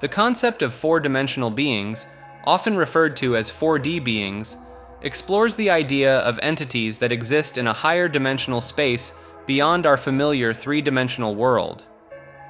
The concept of four-dimensional beings, often referred to as 4D beings, explores the idea of entities that exist in a higher dimensional space beyond our familiar three-dimensional world.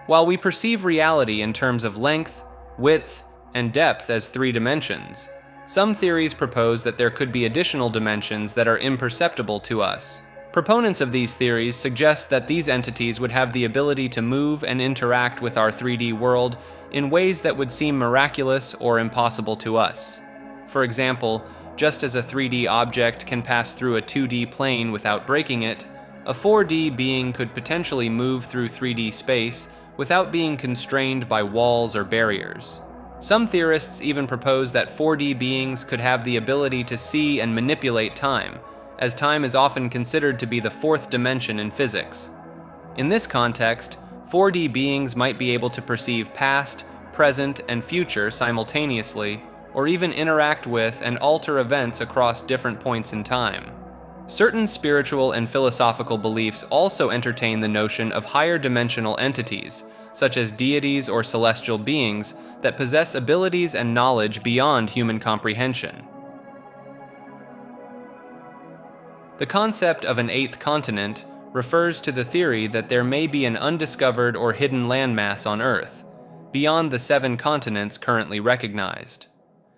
While we perceive reality in terms of length, width, and depth as three dimensions, some theories propose that there could be additional dimensions that are imperceptible to us. Proponents of these theories suggest that these entities would have the ability to move and interact with our 3D world in ways that would seem miraculous or impossible to us. For example, just as a 3D object can pass through a 2D plane without breaking it, a 4D being could potentially move through 3D space without being constrained by walls or barriers. Some theorists even propose that 4D beings could have the ability to see and manipulate time, as time is often considered to be the fourth dimension in physics. In this context, 4D beings might be able to perceive past, present, and future simultaneously, or even interact with and alter events across different points in time. Certain spiritual and philosophical beliefs also entertain the notion of higher dimensional entities, such as deities or celestial beings, that possess abilities and knowledge beyond human comprehension. The concept of an eighth continent refers to the theory that there may be an undiscovered or hidden landmass on Earth, beyond the 7 continents currently recognized.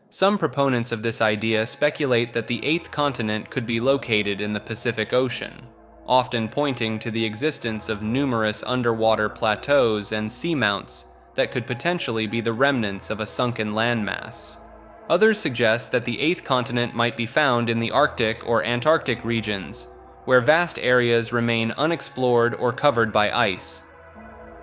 Some proponents of this idea speculate that the eighth continent could be located in the Pacific Ocean, often pointing to the existence of numerous underwater plateaus and seamounts that could potentially be the remnants of a sunken landmass. Others suggest that the eighth continent might be found in the Arctic or Antarctic regions, where vast areas remain unexplored or covered by ice.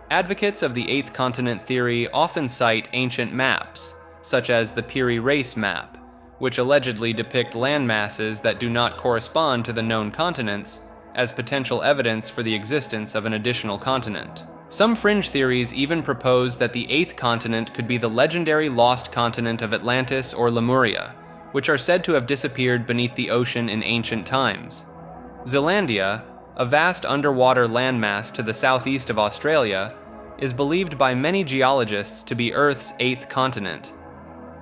Advocates of the eighth continent theory often cite ancient maps, such as the Piri Reis map, which allegedly depict landmasses that do not correspond to the known continents, as potential evidence for the existence of an additional continent. Some fringe theories even propose that the eighth continent could be the legendary lost continent of Atlantis or Lemuria, which are said to have disappeared beneath the ocean in ancient times. Zealandia, a vast underwater landmass to the southeast of Australia, is believed by many geologists to be Earth's eighth continent.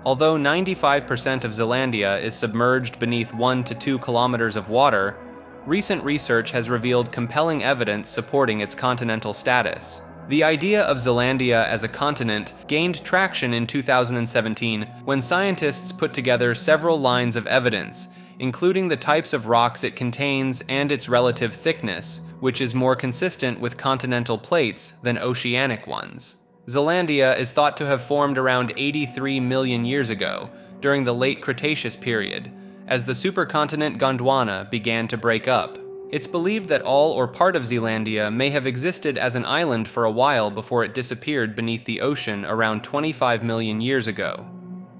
Although 95% of Zealandia is submerged beneath 1 to 2 kilometers of water, recent research has revealed compelling evidence supporting its continental status. The idea of Zealandia as a continent gained traction in 2017 when scientists put together several lines of evidence, including the types of rocks it contains and its relative thickness, which is more consistent with continental plates than oceanic ones. Zealandia is thought to have formed around 83 million years ago, during the late Cretaceous period, as the supercontinent Gondwana began to break up. It's believed that all or part of Zealandia may have existed as an island for a while before it disappeared beneath the ocean around 25 million years ago.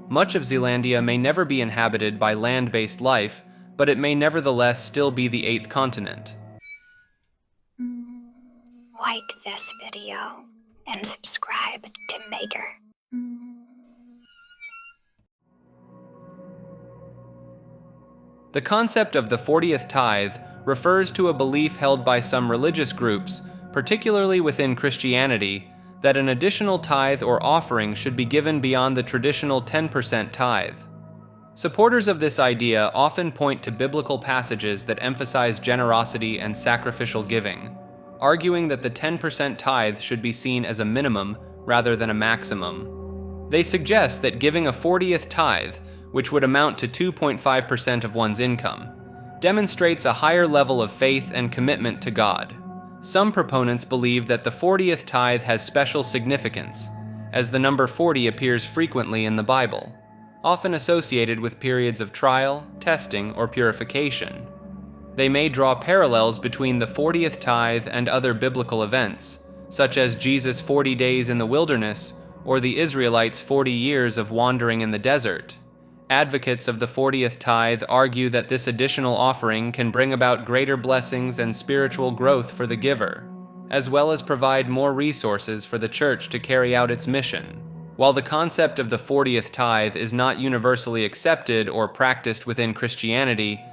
Much of Zealandia may never be inhabited by land-based life, but it may nevertheless still be the eighth continent. Like this video and subscribe to Maker. The concept of the 40th tithe refers to a belief held by some religious groups, particularly within Christianity, that an additional tithe or offering should be given beyond the traditional 10% tithe. Supporters of this idea often point to biblical passages that emphasize generosity and sacrificial giving, arguing that the 10% tithe should be seen as a minimum rather than a maximum. They suggest that giving a 40th tithe, which would amount to 2.5% of one's income, demonstrates a higher level of faith and commitment to God. Some proponents believe that the 40th tithe has special significance, as the number 40 appears frequently in the Bible, often associated with periods of trial, testing, or purification. They may draw parallels between the 40th tithe and other biblical events, such as Jesus' 40 days in the wilderness or the Israelites' 40 years of wandering in the desert. Advocates of the 40th tithe argue that this additional offering can bring about greater blessings and spiritual growth for the giver, as well as provide more resources for the church to carry out its mission. While the concept of the 40th tithe is not universally accepted or practiced within Christianity,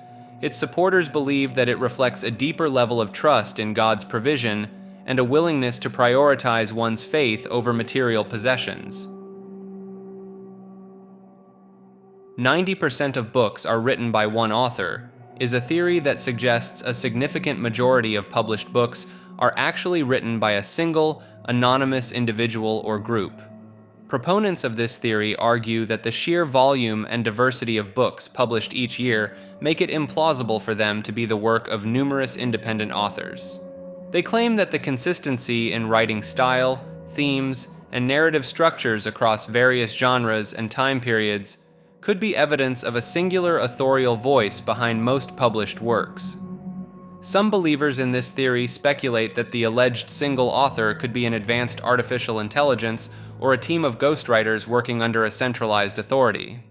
its supporters believe that it reflects a deeper level of trust in God's provision and a willingness to prioritize one's faith over material possessions. 90% of books are written by one author, is a theory that suggests a significant majority of published books are actually written by a single, anonymous individual or group. Proponents of this theory argue that the sheer volume and diversity of books published each year make it implausible for them to be the work of numerous independent authors. They claim that the consistency in writing style, themes, and narrative structures across various genres and time periods could be evidence of a singular authorial voice behind most published works. Some believers in this theory speculate that the alleged single author could be an advanced artificial intelligence or a team of ghostwriters working under a centralized authority.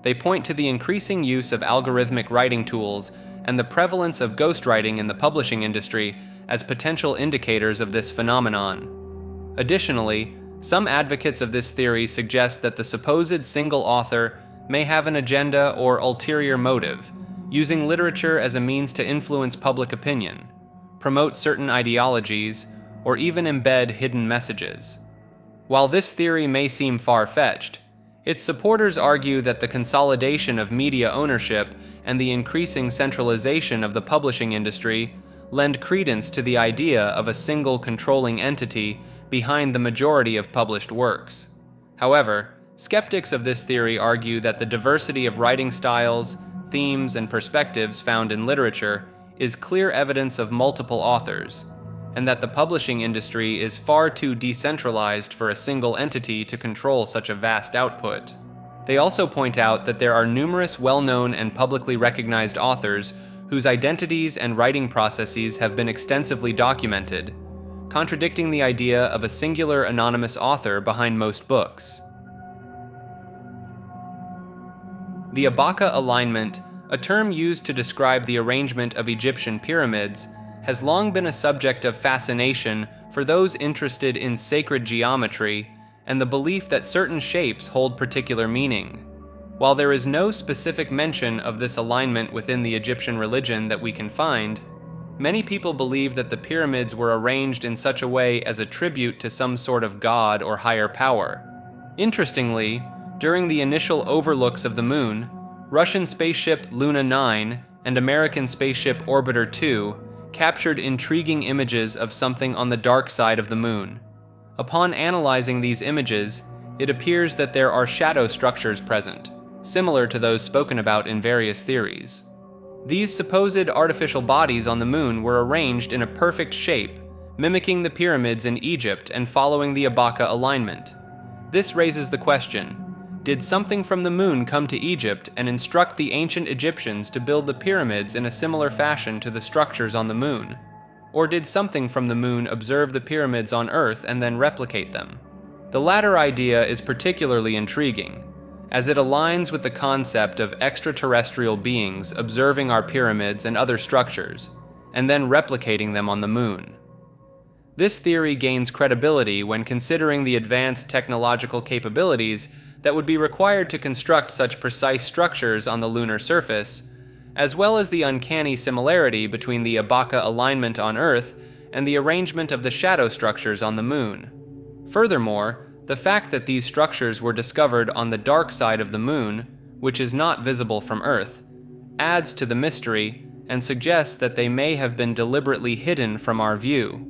They point to the increasing use of algorithmic writing tools and the prevalence of ghostwriting in the publishing industry as potential indicators of this phenomenon. Additionally, some advocates of this theory suggest that the supposed single author may have an agenda or ulterior motive, using literature as a means to influence public opinion, promote certain ideologies, or even embed hidden messages. While this theory may seem far-fetched, its supporters argue that the consolidation of media ownership and the increasing centralization of the publishing industry lend credence to the idea of a single controlling entity behind the majority of published works. However, skeptics of this theory argue that the diversity of writing styles, themes, and perspectives found in literature is clear evidence of multiple authors, and that the publishing industry is far too decentralized for a single entity to control such a vast output. They also point out that there are numerous well-known and publicly recognized authors whose identities and writing processes have been extensively documented, contradicting the idea of a singular anonymous author behind most books. The Abaka alignment, a term used to describe the arrangement of Egyptian pyramids, has long been a subject of fascination for those interested in sacred geometry and the belief that certain shapes hold particular meaning. While there is no specific mention of this alignment within the Egyptian religion that we can find, many people believe that the pyramids were arranged in such a way as a tribute to some sort of god or higher power. Interestingly, during the initial overlooks of the moon, Russian spaceship Luna 9 and American spaceship Orbiter 2 captured intriguing images of something on the dark side of the moon. Upon analyzing these images, it appears that there are shadow structures present, similar to those spoken about in various theories. These supposed artificial bodies on the moon were arranged in a perfect shape, mimicking the pyramids in Egypt and following the Abaka alignment. This raises the question: did something from the moon come to Egypt and instruct the ancient Egyptians to build the pyramids in a similar fashion to the structures on the moon? Or did something from the moon observe the pyramids on Earth and then replicate them? The latter idea is particularly intriguing, as it aligns with the concept of extraterrestrial beings observing our pyramids and other structures, and then replicating them on the moon. This theory gains credibility when considering the advanced technological capabilities that would be required to construct such precise structures on the lunar surface, as well as the uncanny similarity between the Abaka alignment on Earth and the arrangement of the shadow structures on the moon. Furthermore, the fact that these structures were discovered on the dark side of the moon, which is not visible from Earth, adds to the mystery and suggests that they may have been deliberately hidden from our view.